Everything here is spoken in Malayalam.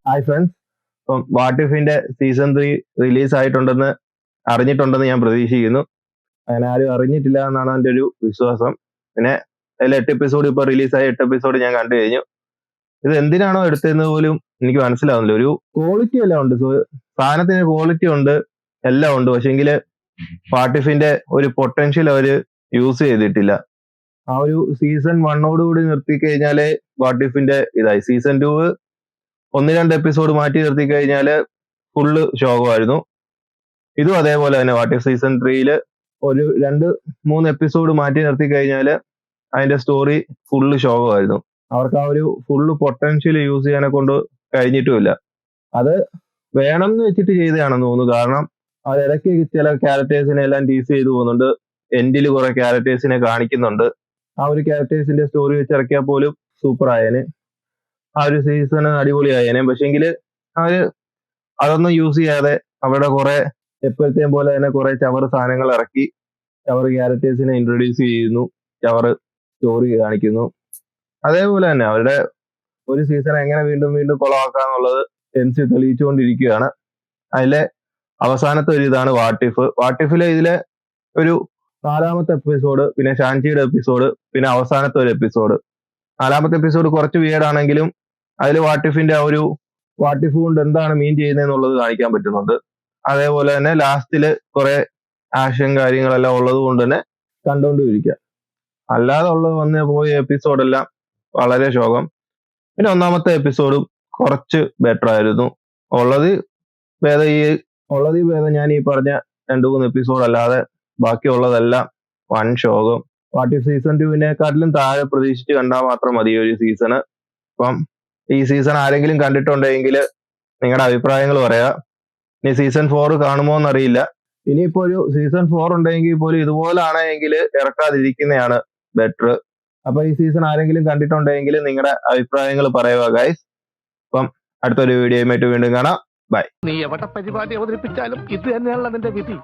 Hi friends. ഇപ്പം വാട്ട് ഇഫിന്റെ സീസൺ 3 റിലീസ് അറിഞ്ഞിട്ടുണ്ടെന്ന് ഞാൻ പ്രതീക്ഷിക്കുന്നു. അങ്ങനെ ആരും അറിഞ്ഞിട്ടില്ല എന്നാണ് എൻ്റെ ഒരു വിശ്വാസം. പിന്നെ അതിൽ 8 എപ്പിസോഡ് ഇപ്പോൾ റിലീസായ 8 എപ്പിസോഡ് ഞാൻ കണ്ടു കഴിഞ്ഞു. ഇത് എന്തിനാണോ എടുത്തതെന്ന് പോലും എനിക്ക് മനസ്സിലാവുന്നില്ല. ഒരു ക്വാളിറ്റി എല്ലാം ഉണ്ട്, സാധനത്തിന് ക്വാളിറ്റി ഉണ്ട്, എല്ലാം ഉണ്ട്. പക്ഷെങ്കിൽ വാട്ട് ഇഫിന്റെ ഒരു പൊട്ടൻഷ്യൽ അവർ യൂസ് ചെയ്തിട്ടില്ല. ആ ഒരു സീസൺ 1 കൂടി നിർത്തി കഴിഞ്ഞാലേ വാട്ട് ഇഫിന്റെ ഇതായി. സീസൺ 2 1-2 എപ്പിസോഡ് മാറ്റി നിർത്തി കഴിഞ്ഞാൽ ഫുള്ള് ശോകമായിരുന്നു. ഇതും അതേപോലെ തന്നെ വാട്ട് ഇഫ് സീസൺ 3 ഒരു 2-3 എപ്പിസോഡ് മാറ്റി നിർത്തി കഴിഞ്ഞാൽ അതിന്റെ സ്റ്റോറി ഫുള്ള് ശോകമായിരുന്നു. അവർക്ക് ആ ഒരു ഫുള്ള് പൊട്ടൻഷ്യൽ യൂസ് ചെയ്യാനെ കൊണ്ട് കഴിഞ്ഞിട്ടുമില്ല. അത് വേണം എന്ന് വെച്ചിട്ട് ചെയ്തതാണെന്ന് തോന്നുന്നു. കാരണം അതിടയ്ക്ക് ചില ക്യാരക്ടേഴ്സിനെ എല്ലാം ടീസ് ചെയ്തു പോകുന്നുണ്ട്. എൻഡിൽ കുറെ ക്യാരക്ടേഴ്സിനെ കാണിക്കുന്നുണ്ട്. ആ ഒരു ക്യാരക്ടേഴ്സിന്റെ സ്റ്റോറി വെച്ച് ഇറക്കിയാൽ പോലും സൂപ്പർ ആയേനെ, ആ ഒരു സീസൺ അടിപൊളിയായേനെ. പക്ഷെങ്കിൽ അവര് അതൊന്നും യൂസ് ചെയ്യാതെ അവരുടെ കുറെ എപ്പോഴത്തെയും പോലെ തന്നെ കുറെ ചവറ് സാധനങ്ങൾ ഇറക്കി ചവറ് ക്യാരക്ടേഴ്സിനെ ഇൻട്രൊഡ്യൂസ് ചെയ്യുന്നു, ചവറ് സ്റ്റോറി കാണിക്കുന്നു. അതേപോലെ തന്നെ അവരുടെ ഒരു സീസൺ എങ്ങനെ വീണ്ടും വീണ്ടും കൊളമാക്കാന്നുള്ളത് എൻസി തെളിയിച്ചുകൊണ്ടിരിക്കുകയാണ്. അതിലെ അവസാനത്തെ ഒരു ഇതാണ് വാട്ട് ഇഫ്. വാട്ട് ഇഫിലെ ഇതിലെ ഒരു 4-ാമത്തെ എപ്പിസോഡ്, പിന്നെ ഷാൻചിയുടെ എപ്പിസോഡ്, പിന്നെ അവസാനത്തെ ഒരു എപ്പിസോഡ്. 4-ാമത്തെ എപ്പിസോഡ് കുറച്ച് വിയേഡാണെങ്കിലും അതിൽ വാട്ട് ഇഫിന്റെ ആ ഒരു വാട്ട് ഇഫ് കൊണ്ട് എന്താണ് മീൻ ചെയ്യുന്നതെന്നുള്ളത് കാണിക്കാൻ പറ്റുന്നുണ്ട്. അതേപോലെ തന്നെ ലാസ്റ്റില് കുറെ ആക്ഷൻ കാര്യങ്ങളെല്ലാം ഉള്ളത് കൊണ്ട് തന്നെ കണ്ടുകൊണ്ടിരിക്കുക. അല്ലാതെ ഉള്ളത് വന്ന് പോയ എപ്പിസോഡെല്ലാം വളരെ ശോകം. പിന്നെ 1-ാമത്തെ എപ്പിസോഡും കുറച്ച് ബെറ്റർ ആയിരുന്നു. ഉള്ളത് ഭേദം ഞാൻ ഈ പറഞ്ഞ 2-3 എപ്പിസോഡ് അല്ലാതെ ബാക്കിയുള്ളതെല്ലാം വൻ ശോകം. വാട്ട് ഇഫ് സീസൺ 2-നേക്കാട്ടിലും താഴെ പ്രതീക്ഷിച്ച് കണ്ടാൽ മാത്രം മതി ഒരു സീസണ്. അപ്പം ഈ സീസൺ ആരെങ്കിലും കണ്ടിട്ടുണ്ടെങ്കിൽ നിങ്ങളുടെ അഭിപ്രായങ്ങൾ പറയാ. ഇനി സീസൺ 4 കാണുമോ എന്നറിയില്ല. ഇനിയിപ്പോ ഒരു സീസൺ 4 ഉണ്ടെങ്കിൽ പോലും ഇതുപോലാണെങ്കിൽ ഇറക്കാതിരിക്കുന്നതാണ് ബെറ്റർ. അപ്പൊ ഈ സീസൺ ആരെങ്കിലും കണ്ടിട്ടുണ്ടെങ്കിൽ നിങ്ങളുടെ അഭിപ്രായങ്ങൾ പറയുക ഗൈസ്. അപ്പം അടുത്തൊരു വീഡിയോയുമായിട്ട് വീണ്ടും കാണാം. ബൈ. നീ എവിടെ പരിപാടി അവതരിപ്പിച്ചാലും ഇത് തന്നെയാണല്ലോ നിന്റെ വിധി.